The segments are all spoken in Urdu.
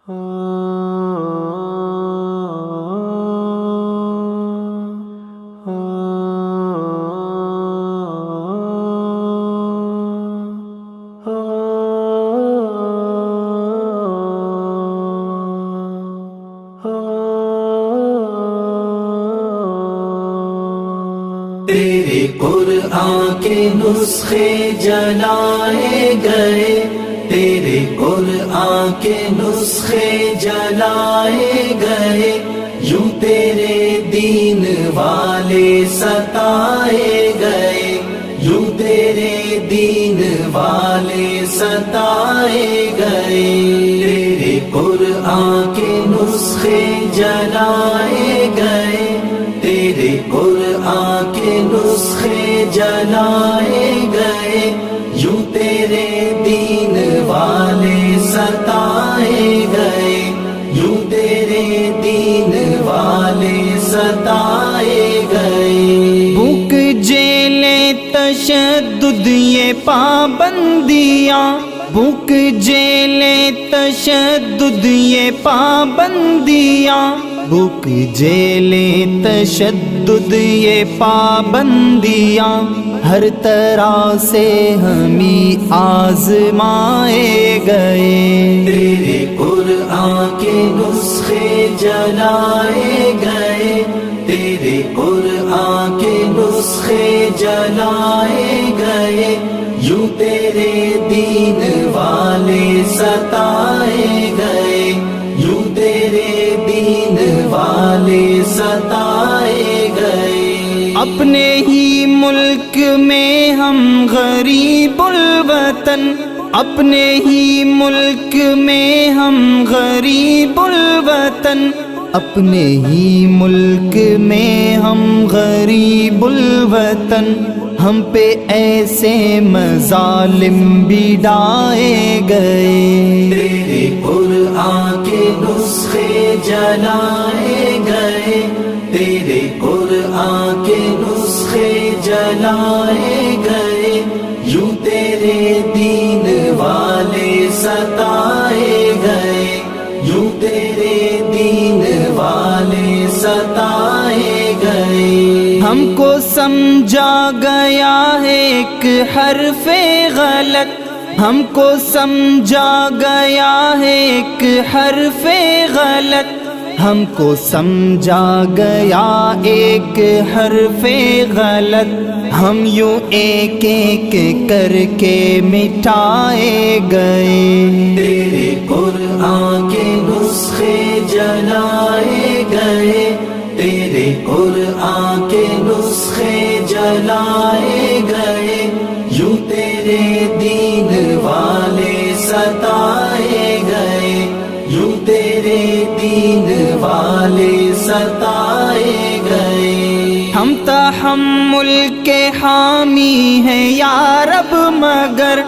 تیرے قرآن کے نسخے جلائے گئے، تیرے قرآن کے نسخے جلائے گئے، یوں تیرے دین والے ستائے گئے، یوں تیرے دین والے ستائے گئے۔ تیرے قرآن کے نسخے جلائے گئے، تیرے قرآن کے نسخے جلائے گئے، یوں تیرے دین والے ستائے گئے، یوں تیرے دین والے ستائے گئے۔ بھوک جیلیں تشدد یہ پابندیاں، بھوک جیلیں تشدد یہ پابندیاں، بھوک جیلیں تشدد یہ پابندیاں، ہر طرح سے ہمیں آزمائے گئے۔ تیرے قرآن کے نسخے جلائے گئے، تیرے قرآن کے نسخے جلائے گئے، یوں تیرے دین والے ستائے گئے، یوں تیرے دین والے ستائے گئے۔ اپنے ہی ملک میں ہم غریب الوطن، اپنے ہی ملک میں ہم غریب الوطن، اپنے ہی ملک میں ہم غریب الوطن، ہم پہ ایسے مظالم بھی ڈھائے گئے۔ تیرے قرآن کے نسخے جلائے گئے، تیرے قرآن کے نسخے جلائے گئے، یوں تیرے دین والے ستائے گئے، یوں تیرے دین والے ستائے گئے۔ ہم کو سمجھا گیا ہے ایک حرف غلط، ہم کو سمجھا گیا ہے ایک حرف غلط، ہم کو سمجھا گیا ایک حرف غلط، ہم یوں ایک ایک کر کے مٹائے گئے۔ تیرے قرآن کے نسخے جلائے گئے، تیرے قرآن کے نسخے جلائے گئے، یوں تیرے دین والے ستائے گئے، یوں تیرے دین والے ستائے گئے۔ ہم تحمل کے حامی ہیں یا رب مگر،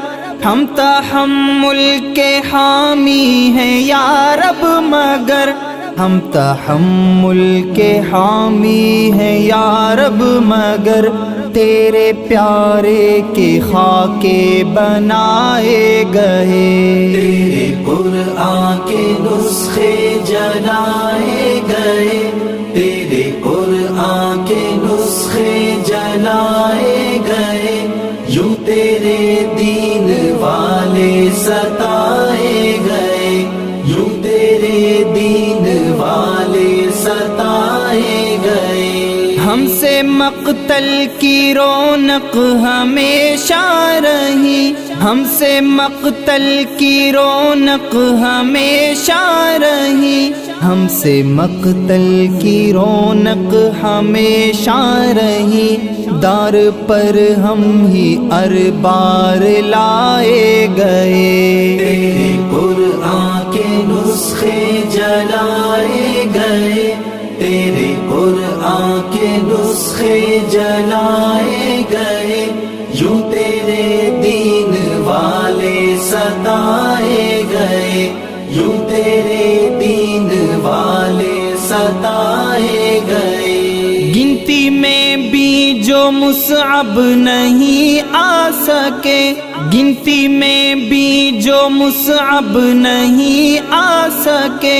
ہم تحمل کے حامی ہیں یا رب مگر، ہم تحمل کے حامی ہیں یا رب مگر، تیرے پیارے کے خاکے بنائے گئے۔ تیرے قرآن کے نسخے جلائے گئے، تیرے قرآن کے نسخے جلائے گئے، یوں تیرے دین والے ستائے گئے، یوں تیرے دین والے ستائے گئے۔ ہم سے مقتل کی رونق ہمیشہ رہی، ہم سے مقتل کی رونق ہمیشہ رہی، ہم سے مقتل کی رونق ہمیشہ رہی، دار پر ہم ہی اربار لائے گئے۔ تیرے قرآن کے نسخے جلائے گئے، تیرے قرآن کے نسخے جلائے گئے، یوں تیرے دین والے ستائے گئے، یوں تیرے دین والے ستائے گئے۔ گنتی میں بھی جو مصعب نہیں آ سکے، گنتی میں بھی جو مصعب نہیں آ سکے،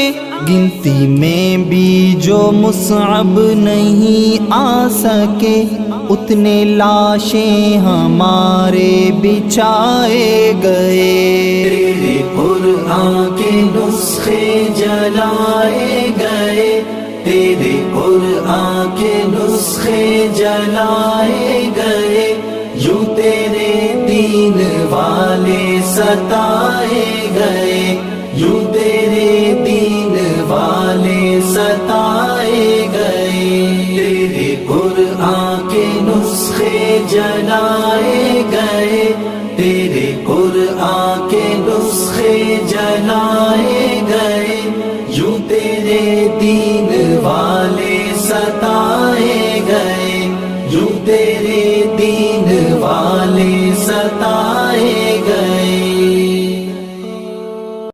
گنتی میں بھی جو مصعب نہیں آ سکے، اتنے لاشیں ہمارے بچھائے گئے۔ تیرے قرآن کے نسخے جلائے گئے، تیرے قرآن کے نسخے جلائے گئے، یوں تیرے دین والے ستائے گئے، یوں تیرے دین والے ستائے گئے۔ تیرے قرآن کے نسخے جلائے گئے، تیرے قرآن کے نسخے جلائے گئے، یوں تیرے دین والے ستائے گئے، یوں تیرے دین والے ستائے